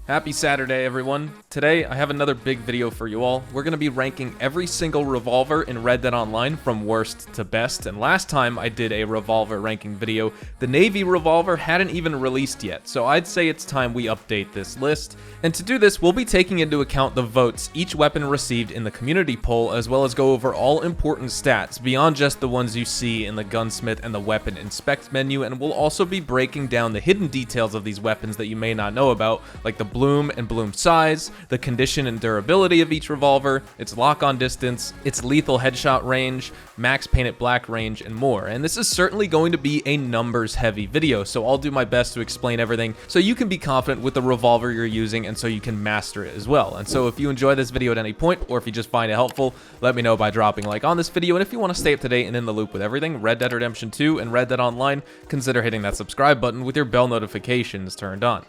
Happy Saturday, everyone. Today, I have another big video for you all. We're going to be ranking every single revolver in Red Dead Online from worst to best, and last time I did a revolver ranking video, the Navy revolver hadn't even released yet, so I'd say it's time we update this list. And to do this, we'll be taking into account the votes each weapon received in the community poll, as well as go over all important stats beyond just the ones you see in the gunsmith and the weapon inspect menu, and we'll also be breaking down the hidden details of these weapons that you may not know about, like the bloom and bloom size, the condition and durability of each revolver, its lock-on distance, its lethal headshot range, max painted black range, and more. And this is certainly going to be a numbers-heavy video, so I'll do my best to explain everything so you can be confident with the revolver you're using and so you can master it as well. And so if you enjoy this video at any point, or if you just find it helpful, let me know by dropping a like on this video. And if you want to stay up to date and in the loop with everything Red Dead Redemption 2 and Red Dead Online, consider hitting that subscribe button with your bell notifications turned on.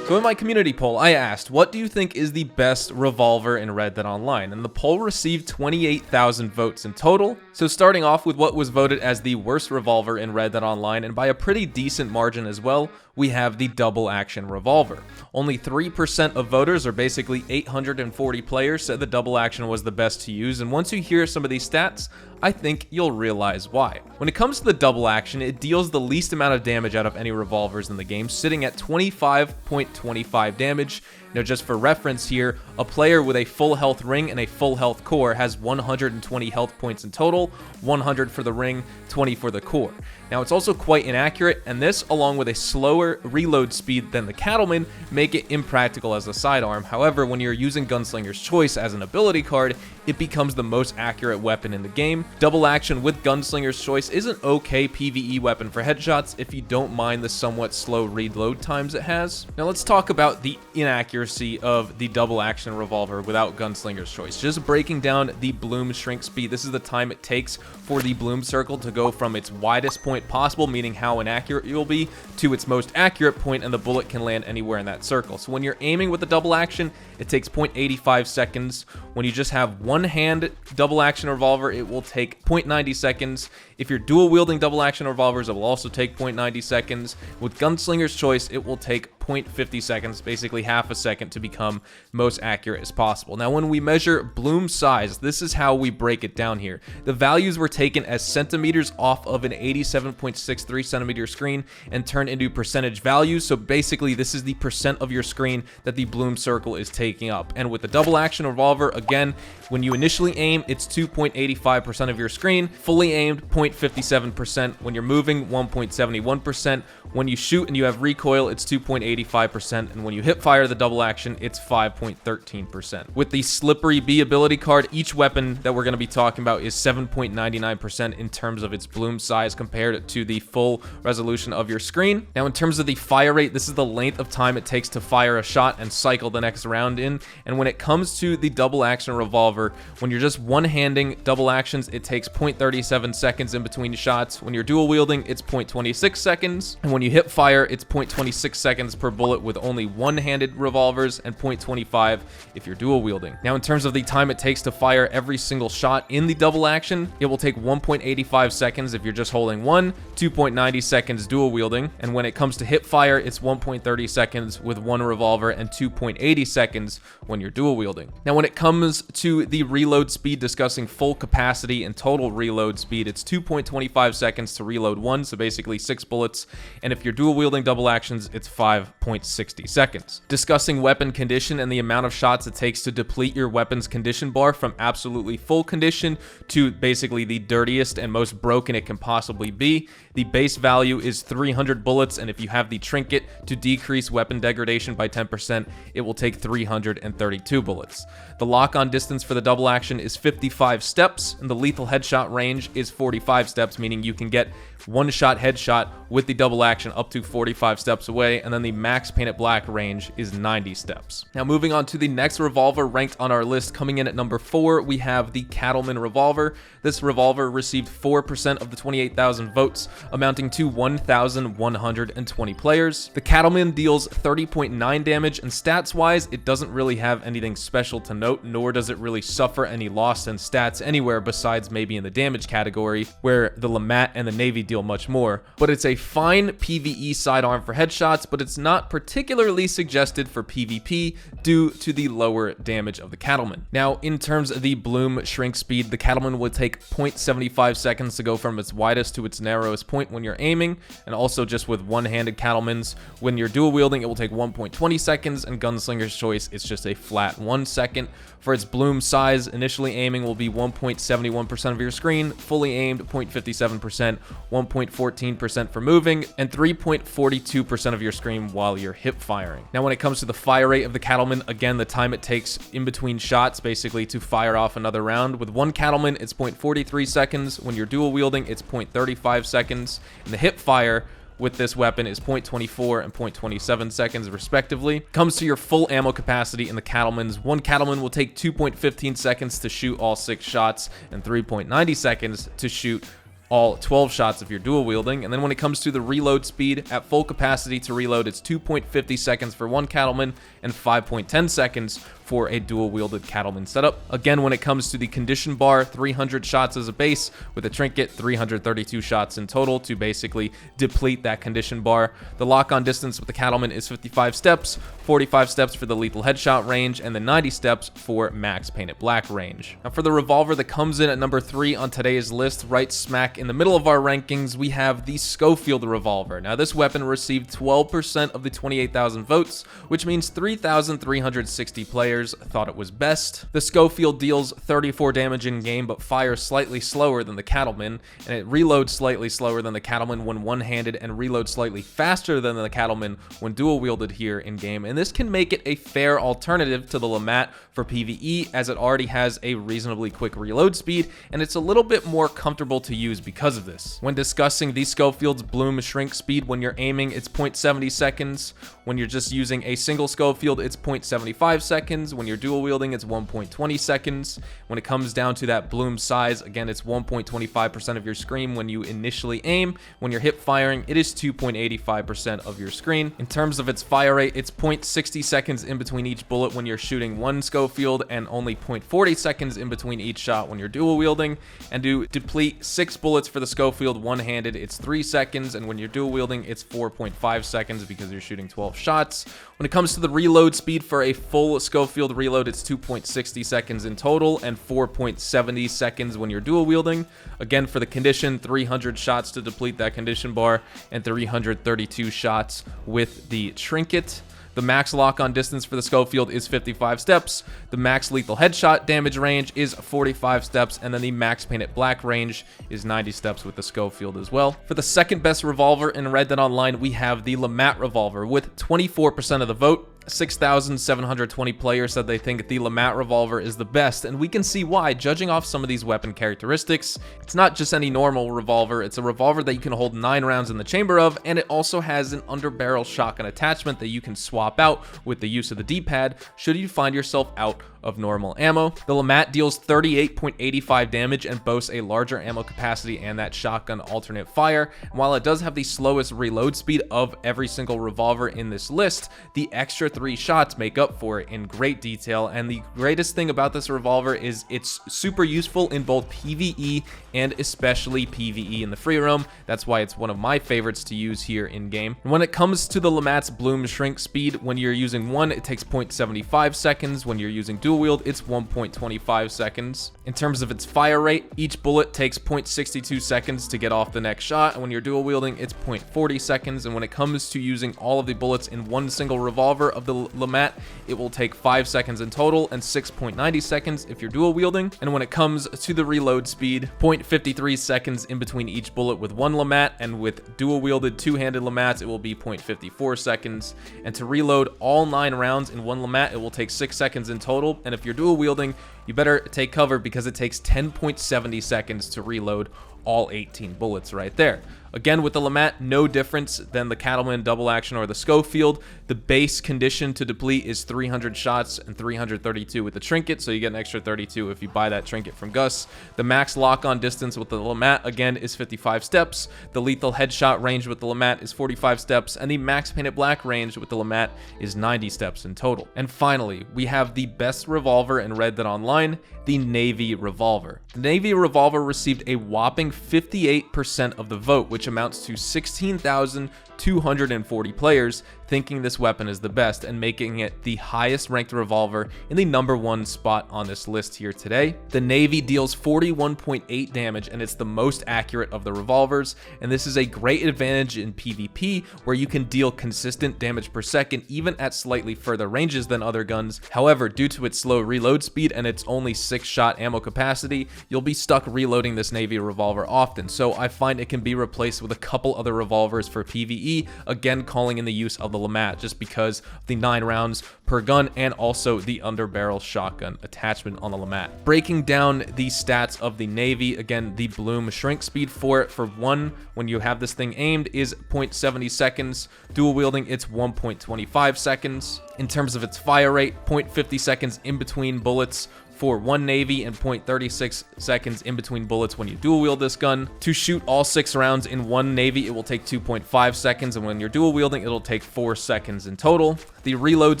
So in my community poll, I asked, what do you think is the best revolver in Red Dead Online? And the poll received 28,000 votes in total. So starting off with what was voted as the worst revolver in Red Dead Online, and by a pretty decent margin as well, we have the double action revolver. Only 3% of voters, or basically 840 players, said the double action was the best to use, and once you hear some of these stats, I think you'll realize why. When it comes to the double action, it deals the least amount of damage out of any revolvers in the game, sitting at 25.25 damage. Now, just for reference here, a player with a full health ring and a full health core has 120 health points in total, 100 for the ring, 20 for the core. Now, it's also quite inaccurate, and this, along with a slower reload speed than the Cattleman, make it impractical as a sidearm. However, when you're using Gunslinger's Choice as an ability card, it becomes the most accurate weapon in the game. Double action with Gunslinger's Choice is an okay PvE weapon for headshots if you don't mind the somewhat slow reload times it has. Now, let's talk about the inaccuracy of the double action revolver without Gunslinger's Choice. Just breaking down the bloom shrink speed, this is the time it takes for the bloom circle to go from its widest point possible, meaning how inaccurate you'll be, to its most accurate point, and the bullet can land anywhere in that circle. So when you're aiming with the double action, it takes 0.85 seconds. When you just have one hand double action revolver, it will take 0.90 seconds. If you're dual wielding double action revolvers, it will also take 0.90 seconds. With Gunslinger's Choice, it will take 0.50 seconds, basically half a second, to become most accurate as possible. Now, when we measure bloom size, this is how we break it down here. The values were taken as centimeters off of an 87.63 centimeter screen and turned into percentage values. So basically, this is the percent of your screen that the bloom circle is taking up. And with the double action revolver, again, when you initially aim, it's 2.85% of your screen. Fully aimed, 0.57%. When you're moving, 1.71%. When you shoot and you have recoil, it's 2.85%. And when you hip fire the double action, it's 5.13%. With the Slippery B ability card, each weapon that we're going to be talking about is 7.99% in terms of its bloom size compared to the full resolution of your screen. Now, in terms of the fire rate, this is the length of time it takes to fire a shot and cycle the next round in. And when it comes to the double action revolver, when you're just one-handing double actions, it takes 0.37 seconds in between shots. When you're dual wielding, it's 0.26 seconds. And when you hip fire, it's 0.26 seconds per bullet with only one-handed revolvers, and 0.25 if you're dual wielding. Now, in terms of the time it takes to fire every single shot in the double action, it will take 1.85 seconds if you're just holding one, 2.90 seconds dual wielding, and when it comes to hip fire, it's 1.30 seconds with one revolver and 2.80 seconds when you're dual wielding. Now, when it comes to the reload speed, discussing full capacity and total reload speed, it's 2.25 seconds to reload one, so basically 6 bullets, and if you're dual wielding double actions, it's 5.60 seconds. Discussing weapon condition and the amount of shots it takes to deplete your weapon's condition bar from absolutely full condition to basically the dirtiest and most broken it can possibly be. The base value is 300 bullets, and if you have the trinket to decrease weapon degradation by 10%, it will take 332 bullets. The lock-on distance for the double action is 55 steps, and the lethal headshot range is 45 steps, meaning you can get one-shot headshot with the double action up to 45 steps away, and then the max painted black range is 90 steps. Now moving on to the next revolver ranked on our list, coming in at number 4, we have the Cattleman Revolver. This revolver received 4% of the 28,000 votes, amounting to 1,120 players. The Cattleman deals 30.9 damage, and stats-wise, it doesn't really have anything special to note, nor does it really suffer any loss in stats anywhere besides maybe in the damage category, where the LeMat and the Navy deal much more. But it's a fine PvE sidearm for headshots, but it's not particularly suggested for PvP due to the lower damage of the Cattleman. Now, in terms of the bloom shrink speed, the Cattleman would take 0.75 seconds to go from its widest to its narrowest point when you're aiming, and also just with one-handed Cattlemans, when you're dual wielding, it will take 1.20 seconds, and Gunslinger's Choice, it's just a flat 1 second. For its bloom size, initially aiming will be 1.71% of your screen, fully aimed 0.57%, 1.14% for moving, and 3.42% of your screen while you're hip firing. Now when it comes to the fire rate of the Cattleman, again, the time it takes in between shots basically to fire off another round. With one Cattleman, it's 0.43 seconds. When you're dual wielding, it's 0.35 seconds. And the hip fire with this weapon is 0.24 and 0.27 seconds respectively. Comes to your full ammo capacity in the Cattlemans. One Cattleman will take 2.15 seconds to shoot all 6 shots and 3.90 seconds to shoot all 12 shots if you're dual wielding. And then when it comes to the reload speed, at full capacity to reload, it's 2.50 seconds for one Cattleman and 5.10 seconds for a dual wielded Cattleman setup. Again, when it comes to the condition bar, 300 shots as a base, with a trinket, 332 shots in total to basically deplete that condition bar. The lock-on distance with the Cattleman is 55 steps, 45 steps for the lethal headshot range, and then 90 steps for max painted black range. Now for the revolver that comes in at number 3 on today's list, right smack in the middle of our rankings, we have the Schofield Revolver. Now this weapon received 12% of the 28,000 votes, which means 3,360 players thought it was best. The Schofield deals 34 damage in game, but fires slightly slower than the Cattleman, and it reloads slightly slower than the Cattleman when one-handed, and reloads slightly faster than the Cattleman when dual wielded here in game. And this can make it a fair alternative to the LeMat for PvE, as it already has a reasonably quick reload speed, and it's a little bit more comfortable to use because of this. When discussing the Schofield's bloom shrink speed, when you're aiming, it's 0.70 seconds. When you're just using a single Schofield, it's 0.75 seconds. When you're dual wielding, it's 1.20 seconds. When it comes down to that bloom size, again, it's 1.25% of your screen when you initially aim. When you're hip firing, it is 2.85% of your screen. In terms of its fire rate, it's 0.60 seconds in between each bullet when you're shooting one Schofield, and only 0.40 seconds in between each shot when you're dual wielding. And to deplete 6 bullets for the Schofield one-handed, it's 3 seconds, and when you're dual wielding, it's 4.5 seconds because you're shooting 12 shots. When it comes to the reload speed for a full Schofield reload, it's 2.60 seconds in total and 4.70 seconds when you're dual wielding. Again, for the condition, 300 shots to deplete that condition bar and 332 shots with the trinket. The max lock-on distance for the Schofield is 55 steps. The max lethal headshot damage range is 45 steps, and then the max painted black range is 90 steps with the Schofield as well. For the second best revolver in Red Dead Online, we have the LeMat Revolver with 24% of the vote. 6,720 players said they think the LeMat Revolver is the best, and we can see why, judging off some of these weapon characteristics. It's not just any normal revolver, it's a revolver that you can hold 9 rounds in the chamber of, and it also has an underbarrel shotgun attachment that you can swap out with the use of the D-pad should you find yourself out of normal ammo. The LeMat deals 38.85 damage and boasts a larger ammo capacity and that shotgun alternate fire. And while it does have the slowest reload speed of every single revolver in this list, the extra 3 shots make up for it in great detail. And the greatest thing about this revolver is it's super useful in both PvE and especially PvE in the free roam. That's why it's one of my favorites to use here in game. And when it comes to the LeMat's bloom shrink speed, when you're using one, it takes 0.75 seconds. When you're using dual wield, it's 1.25 seconds. In terms of its fire rate, each bullet takes 0.62 seconds to get off the next shot, and when you're dual wielding, it's 0.40 seconds. And when it comes to using all of the bullets in one single revolver of the LeMat, it will take 5 seconds in total and 6.90 seconds if you're dual wielding. And when it comes to the reload speed, 0.53 seconds in between each bullet with one LeMat, and with dual wielded two-handed LeMats, it will be 0.54 seconds. And to reload all 9 rounds in one LeMat, it will take 6 seconds in total. And if you're dual wielding, you better take cover because it takes 10.70 seconds to reload all 18 bullets right there. Again, with the LeMat, no difference than the Cattleman double action or the Schofield. The base condition to deplete is 300 shots and 332 with the trinket, so you get an extra 32 if you buy that trinket from Gus. The max lock-on distance with the LeMat, again, is 55 steps. The lethal headshot range with the LeMat is 45 steps, and the max painted black range with the LeMat is 90 steps in total. And finally, we have the best revolver in Red Dead Online, the Navy Revolver. The Navy Revolver received a whopping 58% of the vote, which amounts to 16,240 players thinking this weapon is the best and making it the highest ranked revolver in the #1 spot on this list here today. The Navy deals 41.8 damage and it's the most accurate of the revolvers, and this is a great advantage in PvP where you can deal consistent damage per second even at slightly further ranges than other guns. However, due to its slow reload speed and its only 6-shot ammo capacity, you'll be stuck reloading this Navy revolver often, so I find it can be replaced with a couple other revolvers for PvE, again calling in the use of the LeMat just because of the 9 rounds per gun and also the underbarrel shotgun attachment on the LeMat. Breaking down the stats of the Navy, again, the bloom shrink speed for it, for one, when you have this thing aimed, is 0.70 seconds. Dual wielding, it's 1.25 seconds. In terms of its fire rate, 0.50 seconds in between bullets for one Navy and 0.36 seconds in between bullets when you dual wield this gun. To shoot all 6 rounds in one Navy, it will take 2.5 seconds, and when you're dual wielding, it'll take 4 seconds in total. The reload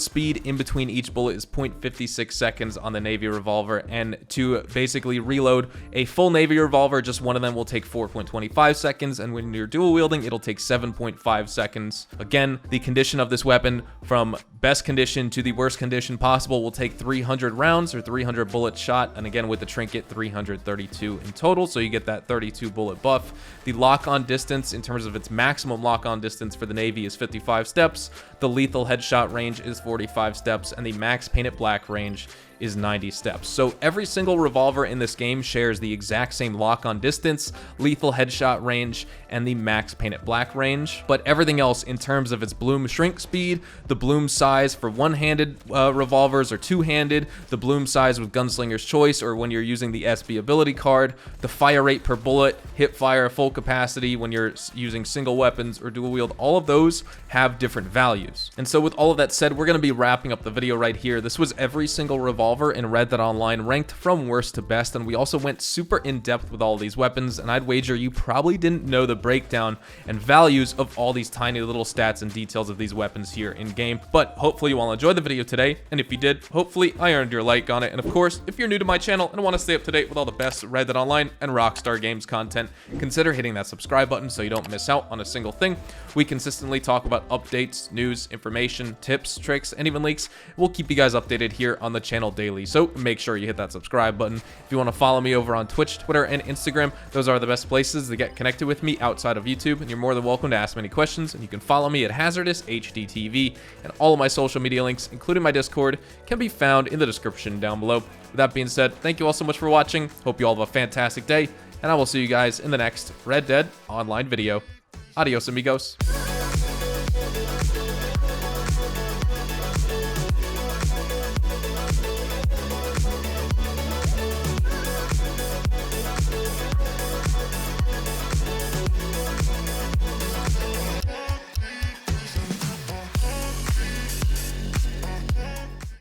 speed in between each bullet is 0.56 seconds on the Navy Revolver, and to basically reload a full Navy Revolver, just one of them will take 4.25 seconds, and when you're dual wielding, it'll take 7.5 seconds. Again, the condition of this weapon from best condition to the worst condition possible will take 300 rounds or 300 bullet shot, and again with the trinket 332 in total, so you get that 32 bullet buff. The lock-on distance in terms of its maximum lock-on distance for the Navy is 55 steps, the lethal headshot range is 45 steps, and the max painted black range is 90 steps. So every single revolver in this game shares the exact same lock-on distance, lethal headshot range, and the max painted black range, but everything else in terms of its bloom shrink speed, the bloom size for one-handed revolvers or two-handed, the bloom size with Gunslinger's Choice or when you're using the SB ability card, the fire rate per bullet, hip fire, full capacity when you're using single weapons or dual wield, all of those have different values. And so with all of that said, we're going to be wrapping up the video right here. This was every single revolver in Red Dead Online ranked from worst to best, and we also went super in-depth with all these weapons, and I'd wager you probably didn't know the breakdown and values of all these tiny little stats and details of these weapons here in game. But hopefully you all enjoyed the video today, and if you did, hopefully I earned your like on it. And of course, if you're new to my channel and want to stay up to date with all the best Red Dead Online and Rockstar Games content, consider hitting that subscribe button so you don't miss out on a single thing. We consistently talk about updates, news, information, tips, tricks, and even leaks. We'll keep you guys updated here on the channel daily, so make sure you hit that subscribe button. If you want to follow me over on Twitch, Twitter, and Instagram, those are the best places to get connected with me outside of YouTube, and you're more than welcome to ask me any questions, and you can follow me at HazardousHDTV, and all of my social media links, including my Discord, can be found in the description down below. With that being said, thank you all so much for watching. Hope you all have a fantastic day, and I will see you guys in the next Red Dead Online video. Adios, amigos.